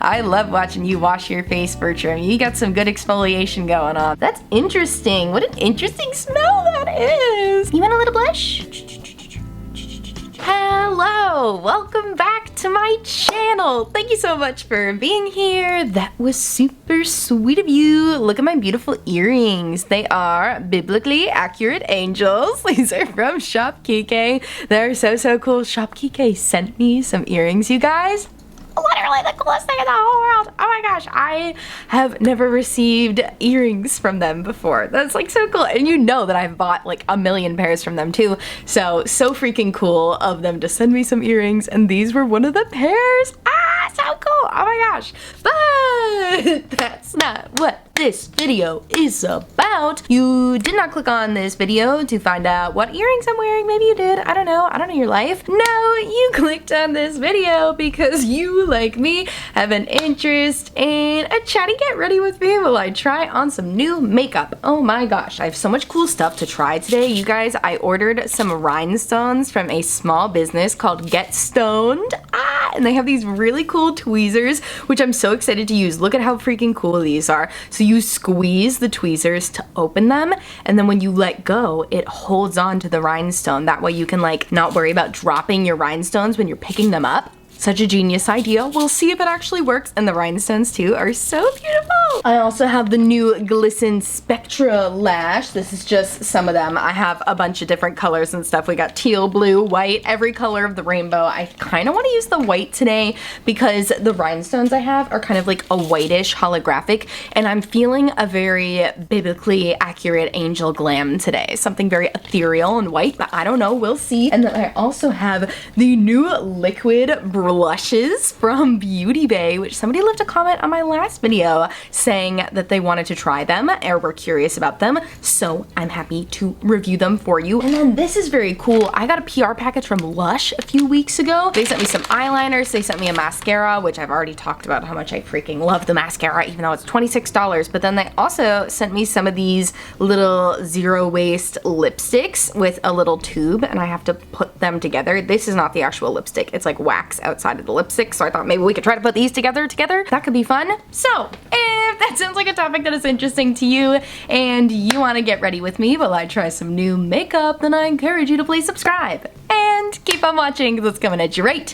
I love watching you wash your face, Bertram. You got some good exfoliation going on. That's interesting. What an interesting smell that is. You want a little blush? Hello, welcome back to my channel. Thank you so much for being here. That was super sweet of you. Look at my beautiful earrings. They are biblically accurate angels. These are from Shop Kike. They're so cool. Shop Kike sent me some earrings, you guys. Literally the coolest thing in the whole world. Oh my gosh, I have never received earrings from them before. That's like so cool. And you know that I've bought like a million pairs from them too. So freaking cool of them to send me some earrings, and these were one of the pairs. Ah, so cool. Oh my gosh. But that's not what this video is about. You did not click on this video to find out what earrings I'm wearing. Maybe you did. I don't know your life. No, you clicked on this video because you, like me, have an interest in a chatty get ready with me while I try on some new makeup. Oh my gosh, I have so much cool stuff to try today. You guys, I ordered some rhinestones from a small business called Get Stonned. And they have these really cool tweezers, which I'm so excited to use. Look at how freaking cool these are. So you squeeze the tweezers to open them, and then when you let go, it holds on to the rhinestone. That way you can like not worry about dropping your rhinestones when you're picking them up. Such a genius idea. We'll see if it actually works, and the rhinestones too are so beautiful. I also have the new Glisten Spectra Lash. This is just some of them. I have a bunch of different colors and stuff. We got teal, blue, white, every color of the rainbow. I kind of want to use the white today because the rhinestones I have are kind of like a whitish holographic, and I'm feeling a very biblically accurate angel glam today. Something very ethereal and white, but I don't know. We'll see. And then I also have the new liquid blushes from Beauty Bay, which somebody left a comment on my last video saying that they wanted to try them or were curious about them, so I'm happy to review them for you. And then this is very cool. I got a PR package from Lush a few weeks ago. They sent me some eyeliners, they sent me a mascara, which I've already talked about how much I freaking love the mascara, even though it's $26, but then they also sent me some of these little zero waste lipsticks with a little tube, and I have to put them together. This is not the actual lipstick, it's like wax outside of the lipstick, so I thought maybe we could try to put these together. That could be fun. So if that sounds like a topic that is interesting to you and you want to get ready with me while I try some new makeup, then I encourage you to please subscribe and keep on watching because it's coming at you right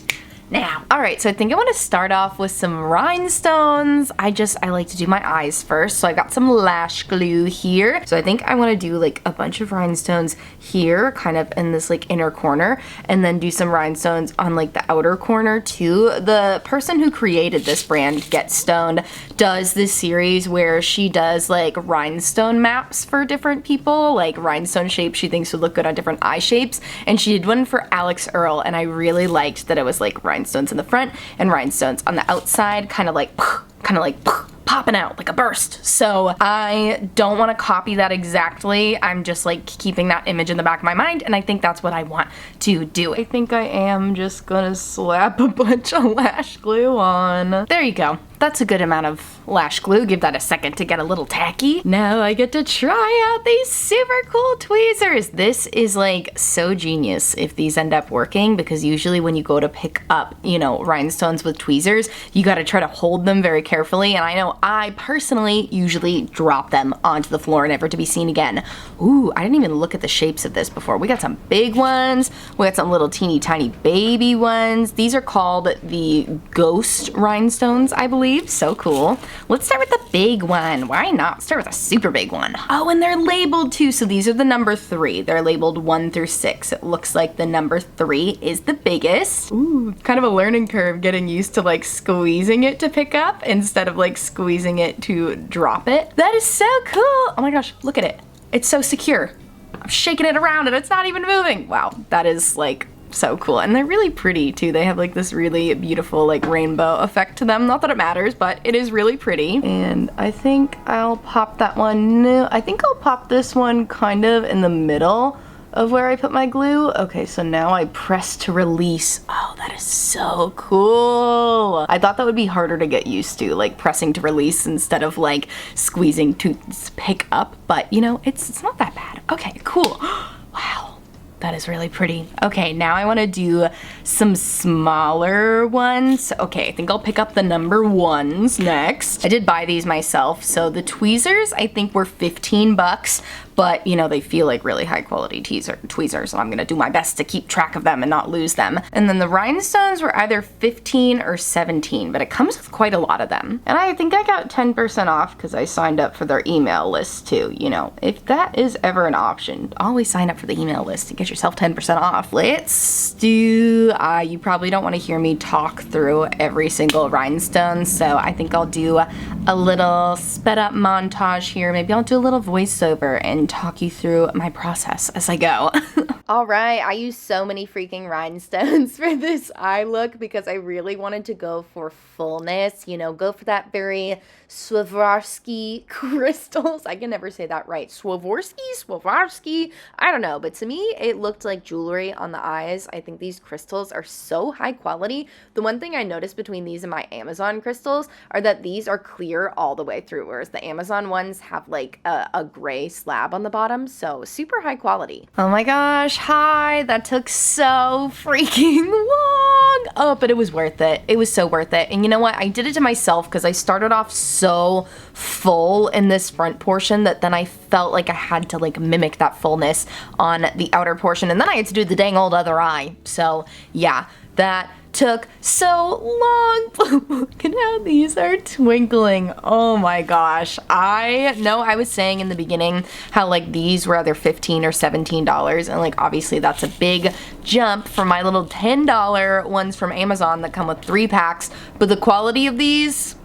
now. Alright, so I think I want to start off with some rhinestones. I like to do my eyes first, so I got some lash glue here. So I think I want to do like a bunch of rhinestones here, kind of in this like inner corner, and then do some rhinestones on like the outer corner too. The person who created this brand, Get Stonned, does this series where she does like rhinestone maps for different people, like rhinestone shapes she thinks would look good on different eye shapes, and she did one for Alex Earl, and I really liked that it was like rhinestones in the front and rhinestones on the outside, kind of like popping out like a burst. So I don't want to copy that exactly. I'm just like keeping that image in the back of my mind, and I think that's what I want to do. I think I am just gonna slap a bunch of lash glue on. There you go. That's a good amount of lash glue. Give that a second to get a little tacky. Now I get to try out these super cool tweezers. This is like so genius if these end up working, because usually when you go to pick up, you know, rhinestones with tweezers, you got to try to hold them very carefully, and I know I personally usually drop them onto the floor, never to be seen again. Ooh, I didn't even look at the shapes of this before. We got some big ones. We got some little teeny tiny baby ones. These are called the ghost rhinestones, I believe. So cool. Let's start with the big one. Why not? Start with a super big one. Oh, and they're labeled too. So these are the number 3. They're labeled 1 through 6. It looks like the number 3 is the biggest. Ooh, kind of a learning curve getting used to like squeezing it to pick up instead of like squeezing it to drop it. That is so cool. Oh my gosh, look at it. It's so secure. I'm shaking it around and it's not even moving. Wow, that is like so cool. And they're really pretty too. They have like this really beautiful like rainbow effect to them. Not that it matters, but it is really pretty. And I think I'll pop that one. No, I think I'll pop this one kind of in the middle of where I put my glue. Okay, so now I press to release. Oh, that is so cool. I thought that would be harder to get used to, like pressing to release instead of like squeezing to pick up, but you know, it's not that bad. Okay, cool. Wow. that is really pretty. Okay, now I want to do some smaller ones. Okay, I think I'll pick up the number 1s next. I did buy these myself. So the tweezers I think were 15 bucks, but you know, they feel like really high quality tweezers, and I'm gonna do my best to keep track of them and not lose them. And then the rhinestones were either 15 or 17, but it comes with quite a lot of them. And I think I got 10% off because I signed up for their email list too. You know, if that is ever an option, always sign up for the email list to get yourself 10% off. Let's do, you probably don't want to hear me talk through every single rhinestone, so I think I'll do a little sped up montage here. Maybe I'll do a little voiceover and talk you through my process as I go. All right, I used so many freaking rhinestones for this eye look because I really wanted to go for fullness, you know, go for that very Swarovski crystals. I can never say that right. Swarovski? I don't know, but to me, it looked like jewelry on the eyes. I think these crystals are so high quality. The one thing I noticed between these and my Amazon crystals are that these are clear all the way through, whereas the Amazon ones have like a gray slab on the bottom, so super high quality. Oh my gosh, hi, that took so freaking long. Oh, but it was worth it. It was so worth it. And you know what? I did it to myself because I started off so full in this front portion that then I felt like I had to like mimic that fullness on the outer portion, and then I had to do the dang old other eye. So yeah, that took so long. Look at how these are twinkling. Oh my gosh. I know I was saying in the beginning how like these were either $15 or $17, and like obviously that's a big jump from my little $10 ones from Amazon that come with 3 packs, but the quality of these,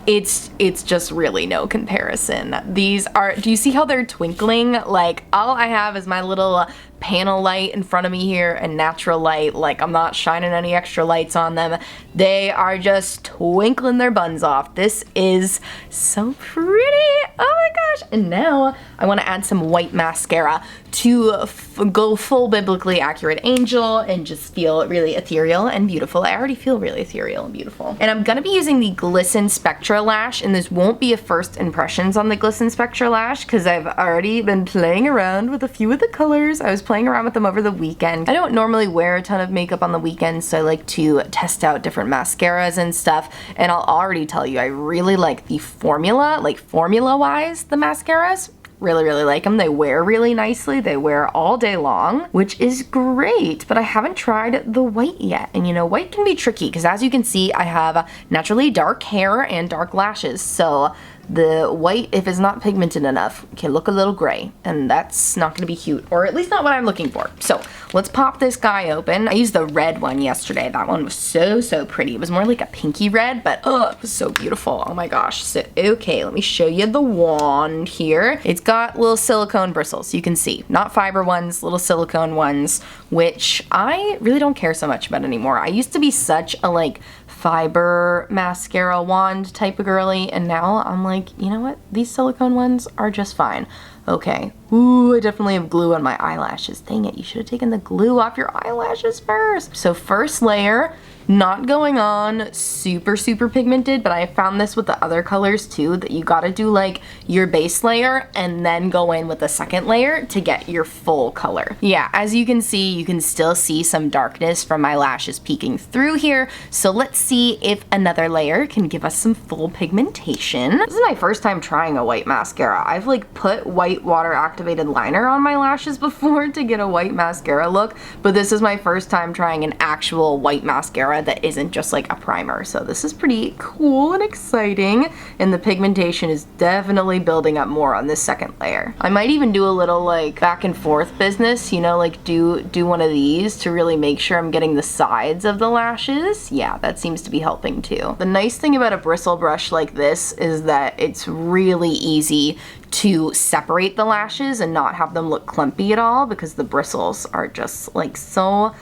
it's just really no comparison. These are, do you see how they're twinkling? Like all I have is my little panel light in front of me here and natural light. Like I'm not shining any extra lights on them. They are just twinkling their buns off. This is so pretty. Oh my gosh. And now I want to add some white mascara to go full biblically accurate angel and just feel really ethereal and beautiful. I already feel really ethereal and beautiful. And I'm gonna be using the Glisten Spectra Lash, and this won't be a first impressions on the Glisten Spectra Lash because I've already been playing around with a few of the colors. I was playing around with them over the weekend. I don't normally wear a ton of makeup on the weekends, so I like to test out different mascaras and stuff, and I'll already tell you I really like the formula, like formula-wise, the mascaras. Really like them. They wear really nicely. They wear all day long, which is great, but I haven't tried the white yet. And you know, white can be tricky because as you can see, I have naturally dark hair and dark lashes. So the white, if it's not pigmented enough, can look a little gray, and that's not gonna be cute, or at least not what I'm looking for. So let's pop this guy open. I used the red one yesterday. That one was so pretty. It was more like a pinky red, but oh, it was so beautiful. Oh my gosh. So, okay, let me show you the wand here. It's got little silicone bristles, you can see. Not fiber ones, little silicone ones, which I really don't care so much about anymore. I used to be such a like fiber mascara wand type of girly, and now I'm like, you know what? These silicone ones are just fine. Okay. Ooh, I definitely have glue on my eyelashes. Dang it, you should have taken the glue off your eyelashes first. So first layer, not going on super pigmented, but I found this with the other colors too, that you gotta do like your base layer and then go in with the second layer to get your full color. Yeah, as you can see, you can still see some darkness from my lashes peeking through here. So let's see if another layer can give us some full pigmentation. This is my first time trying a white mascara. I've like put white water activated liner on my lashes before to get a white mascara look, but this is my first time trying an actual white mascara that isn't just like a primer. So this is pretty cool and exciting, and the pigmentation is definitely building up more on this second layer. I might even do a little like back and forth business, you know, like do one of these to really make sure I'm getting the sides of the lashes. Yeah, that seems to be helping too. The nice thing about a bristle brush like this is that it's really easy to separate the lashes and not have them look clumpy at all, because the bristles are just like so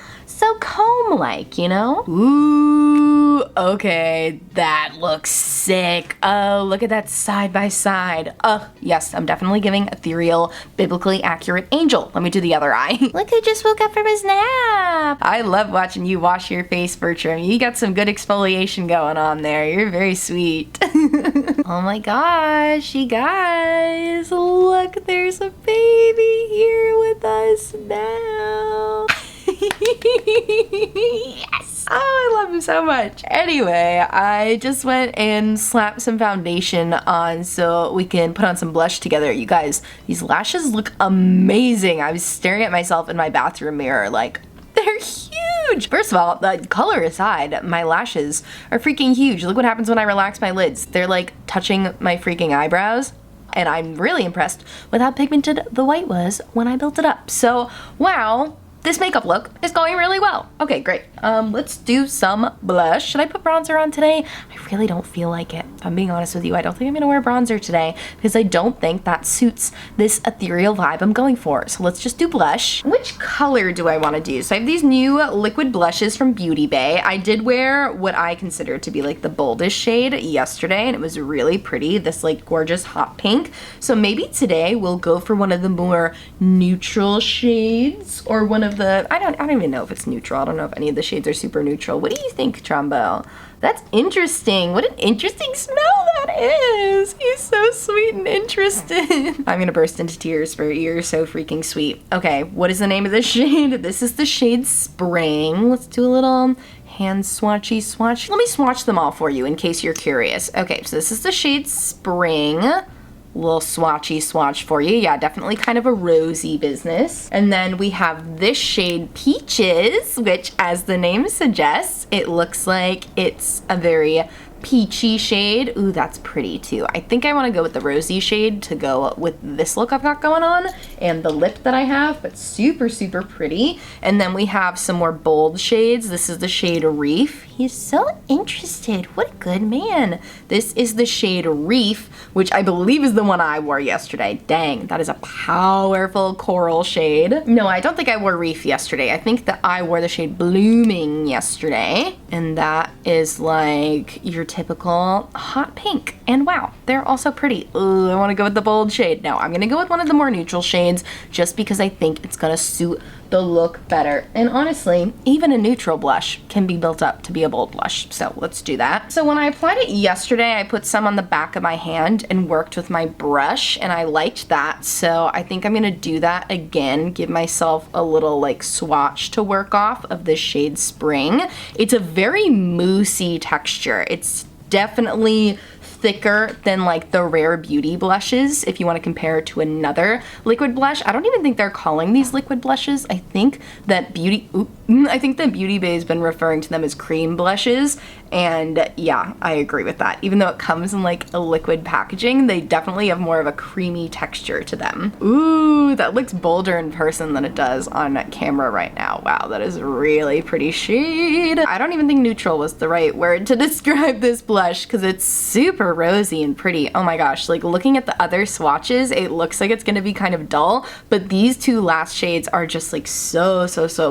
comb-like, you know? Ooh, okay, that looks sick. Oh, look at that side by side. Oh, yes, I'm definitely giving ethereal, biblically accurate angel. Let me do the other eye. Look who just woke up from his nap. I love watching you wash your face, Bertram. You got some good exfoliation going on there. You're very sweet. Oh my gosh, you guys, look, there's a baby here with us now. Yes! Oh, I love him so much. Anyway, I just went and slapped some foundation on so we can put on some blush together. You guys, these lashes look amazing. I was staring at myself in my bathroom mirror like, they're huge! First of all, the color aside, my lashes are freaking huge. Look what happens when I relax my lids. They're like touching my freaking eyebrows. And I'm really impressed with how pigmented the white was when I built it up. So, wow. This makeup look is going really well. Okay, great. Let's do some blush. Should I put bronzer on today? I really don't feel like it. If I'm being honest with you, I don't think I'm gonna wear bronzer today because I don't think that suits this ethereal vibe I'm going for. So let's just do blush. Which color do I wanna do? So I have these new liquid blushes from Beauty Bay. I did wear what I consider to be like the boldest shade yesterday and it was really pretty, this like gorgeous hot pink. So maybe today we'll go for one of the more neutral shades or one of the, I don't even know if it's neutral. I don't know if any of the shades are super neutral. What do you think, Trumbo? That's interesting. What an interesting smell that is. He's so sweet and interested. I'm gonna burst into tears for you're so freaking sweet. Okay, what is the name of this shade? This is the shade Spring. Let's do a little hand swatchy swatch. Let me swatch them all for you in case you're curious. Okay, so this is the shade Spring. Little swatchy swatch for you. Yeah, definitely kind of a rosy business. And then we have this shade Peaches, which as the name suggests, it looks like it's a very peachy shade. Ooh, that's pretty too. I think I want to go with the rosy shade to go with this look I've got going on and the lip that I have, but super, super pretty. And then we have some more bold shades. This is the shade Reef. He's so interested. What a good man. This is the shade Reef, which I believe is the one I wore yesterday. Dang, that is a powerful coral shade. No, I don't think I wore Reef yesterday. I think that I wore the shade Blooming yesterday. And that is like your typical hot pink. And wow, they're also pretty. Ooh, I want to go with the bold shade. No, I'm going to go with one of the more neutral shades just because I think it's going to suit the look better. And honestly, even a neutral blush can be built up to be a bold blush. So let's do that. So when I applied it yesterday, I put some on the back of my hand and worked with my brush and I liked that. So I think I'm going to do that again, give myself a little like swatch to work off of this shade Spring. It's a very moussey texture. It's definitely thicker than like the Rare Beauty blushes if you want to compare it to another liquid blush. I don't even think they're calling these liquid blushes. I think that Beauty Bay has been referring to them as cream blushes, and yeah, I agree with that. Even though it comes in like a liquid packaging, they definitely have more of a creamy texture to them. Ooh, that looks bolder in person than it does on camera right now. Wow, that is a really pretty shade. I don't even think neutral was the right word to describe this blush because it's super rosy and pretty. Oh my gosh, like looking at the other swatches, it looks like it's gonna be kind of dull, but these two last shades are just like so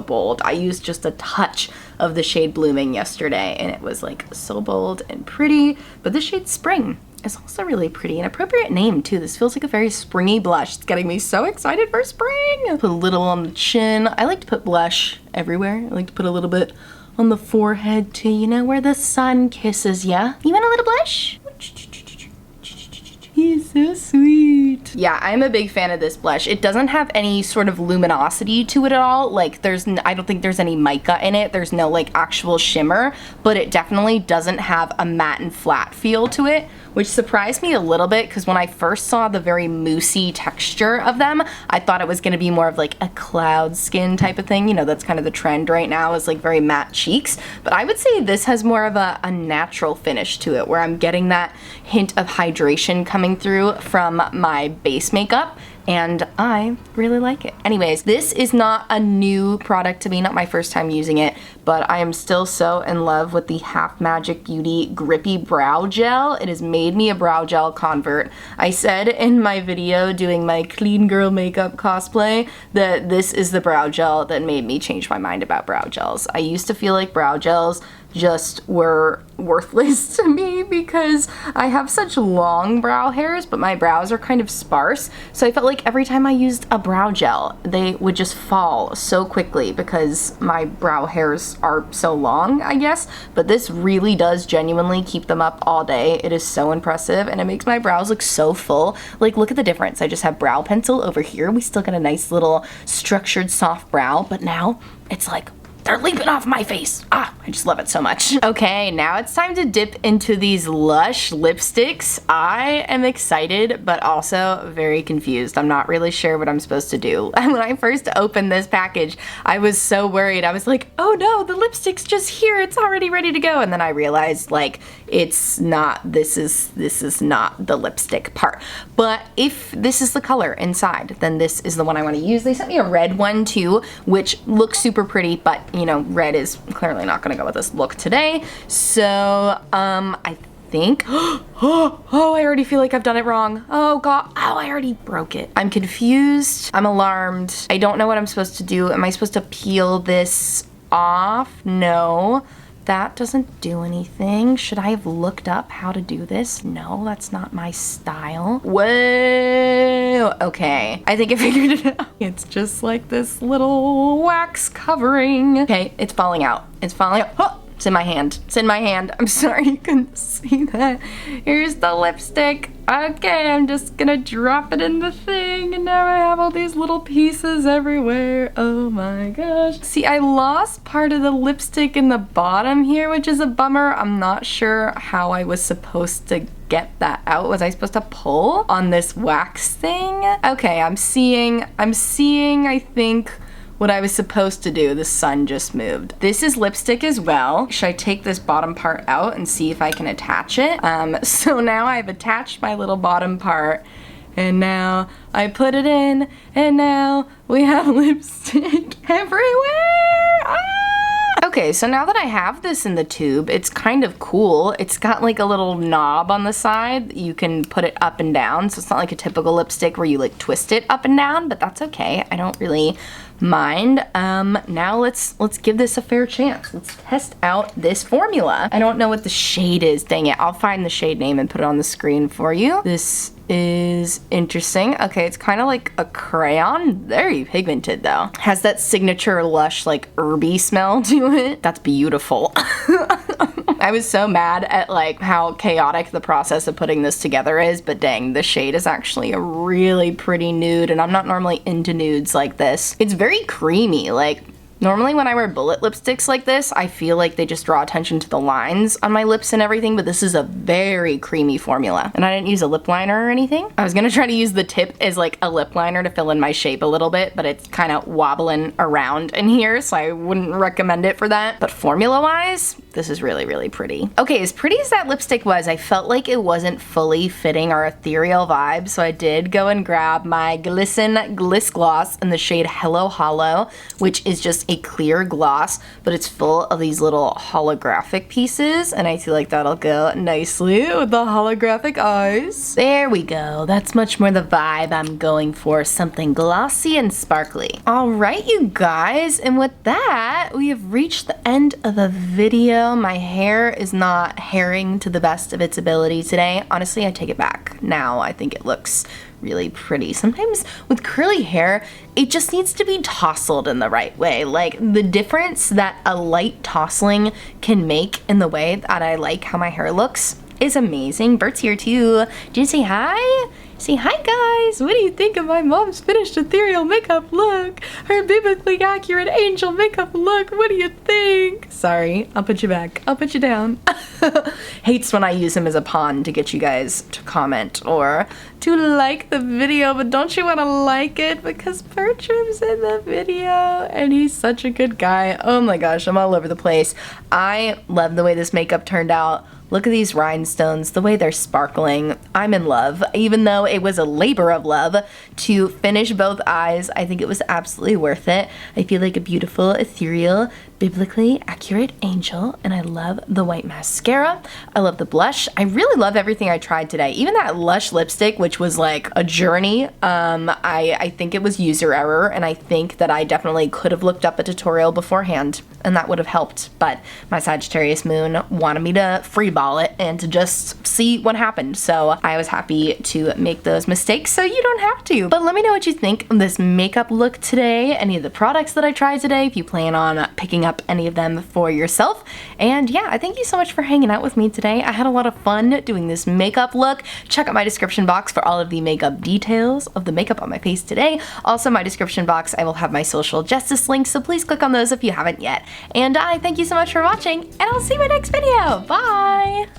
bold. I used just a touch of the shade Blooming yesterday and it was like so bold and pretty, but the shade Spring is also really pretty. An appropriate name too. This feels like a very springy blush. It's getting me so excited for spring. Put a little on the chin. I like to put blush everywhere. I like to put a little bit on the forehead too, you know, where the sun kisses ya. You want a little blush? He's so sweet. Yeah, I'm a big fan of this blush. It doesn't have any sort of luminosity to it at all. Like I don't think there's any mica in it. There's no like actual shimmer, but it definitely doesn't have a matte and flat feel to it, which surprised me a little bit because when I first saw the very moussey texture of them, I thought it was gonna be more of like a cloud skin type of thing. You know, that's kind of the trend right now, is like very matte cheeks. But I would say this has more of a natural finish to it, where I'm getting that hint of hydration coming through from my base makeup, and I really like it. Anyways, this is not a new product to me, not my first time using it, but I am still so in love with the Half Magic Beauty Grippy Brow Gel. It has made me a brow gel convert. I said in my video doing my clean girl makeup cosplay that this is the brow gel that made me change my mind about brow gels. I used to feel like brow gels just were worthless to me because I have such long brow hairs, but my brows are kind of sparse. So I felt like like every time I used a brow gel, they would just fall so quickly because my brow hairs are so long, I guess. But this really does genuinely keep them up all day. It is so impressive, and it makes my brows look so full. Like, look at the difference. I just have brow pencil over here. We still got a nice little structured soft brow, but now it's like they're leaping off my face. Ah, I just love it so much. Okay, now it's time to dip into these Lush lipsticks. I am excited, but also very confused. I'm not really sure what I'm supposed to do. When I first opened this package, I was so worried. I was like, oh no, the lipstick's just here. It's already ready to go. And then I realized, like, it's not, this is not the lipstick part. But if this is the color inside, then this is the one I want to use. They sent me a red one too, which looks super pretty, but you know, red is clearly not gonna go with this look today. So, I think, oh, I already feel like I've done it wrong. Oh God, oh, I already broke it. I'm confused, I'm alarmed. I don't know what I'm supposed to do. Am I supposed to peel this off? No. That doesn't do anything. Should I have looked up how to do this? No, that's not my style. Whoa, okay. I think I figured it out. It's just like this little wax covering. Okay, it's falling out. It's falling out. Oh, it's in my hand. It's in my hand. I'm sorry you couldn't see that. Here's the lipstick. Okay, I'm just gonna drop it in the thing, and now I have all these little pieces everywhere. Oh my gosh. See, I lost part of the lipstick in the bottom here, which is a bummer. I'm not sure how I was supposed to get that out. Was I supposed to pull on this wax thing? Okay, I'm seeing, I think, what I was supposed to do. The sun just moved. This is lipstick as well. Should I take this bottom part out and see if I can attach it? So now I've attached my little bottom part, and now I put it in, and now we have lipstick everywhere. Ah! Okay, so now that I have this in the tube, it's kind of cool. It's got like a little knob on the side. You can put it up and down, so it's not like a typical lipstick where you like twist it up and down, but that's okay. I don't really mind. Now let's give this a fair chance. Let's test out this formula. I don't know what the shade is. Dang it. I'll find the shade name and put it on the screen for you. This is interesting. Okay, it's kind of like a crayon. Very pigmented though. Has that signature Lush like herby smell to it. That's beautiful. I was so mad at like how chaotic the process of putting this together is, but dang, the shade is actually a really pretty nude, and I'm not normally into nudes like this. It's very creamy. Like, normally when I wear bullet lipsticks like this, I feel like they just draw attention to the lines on my lips and everything, but this is a very creamy formula. And I didn't use a lip liner or anything. I was gonna try to use the tip as like a lip liner to fill in my shape a little bit, but it's kind of wobbling around in here, so I wouldn't recommend it for that. But formula-wise, this is really, really pretty. Okay, as pretty as that lipstick was, I felt like it wasn't fully fitting our ethereal vibe, so I did go and grab my Glisten Gliss Gloss in the shade Hello Holo, which is just a clear gloss, but it's full of these little holographic pieces, and I feel like that'll go nicely with the holographic eyes. There we go. That's much more the vibe I'm going for, something glossy and sparkly. All right, you guys, and with that, we have reached the end of the video. My hair is not hairing to the best of its ability today. Honestly, I take it back. Now I think it looks really pretty. Sometimes with curly hair, it just needs to be tousled in the right way. Like, the difference that a light tousling can make in the way that I like how my hair looks is amazing. Bert's here too. Did you say hi? Say hi, guys. What do you think of my mom's finished ethereal makeup look? Her biblically accurate angel makeup look. What do you think? Sorry, I'll put you back. I'll put you down. Hates when I use him as a pawn to get you guys to comment or to like the video, but don't you want to like it because Bertram's in the video and he's such a good guy. Oh my gosh, I'm all over the place. I love the way this makeup turned out. Look at these rhinestones, the way they're sparkling. I'm in love. Even though it was a labor of love to finish both eyes, I think it was absolutely worth it. I feel like a beautiful, ethereal Biblically Accurate Angel, and I love the white mascara. I love the blush. I really love everything I tried today. Even that Lush lipstick, which was like a journey. I think it was user error, and I think that I definitely could have looked up a tutorial beforehand, and that would have helped. But my Sagittarius moon wanted me to freeball it and to just see what happened. So I was happy to make those mistakes so you don't have to. But let me know what you think of this makeup look today, any of the products that I tried today, if you plan on picking up any of them for yourself. And yeah, I thank you so much for hanging out with me today. I had a lot of fun doing this makeup look. Check out my description box for all of the makeup details of the makeup on my face today. Also, my description box, I will have my social justice links, so please click on those if you haven't yet. And I thank you so much for watching, and I'll see you in my next video. Bye!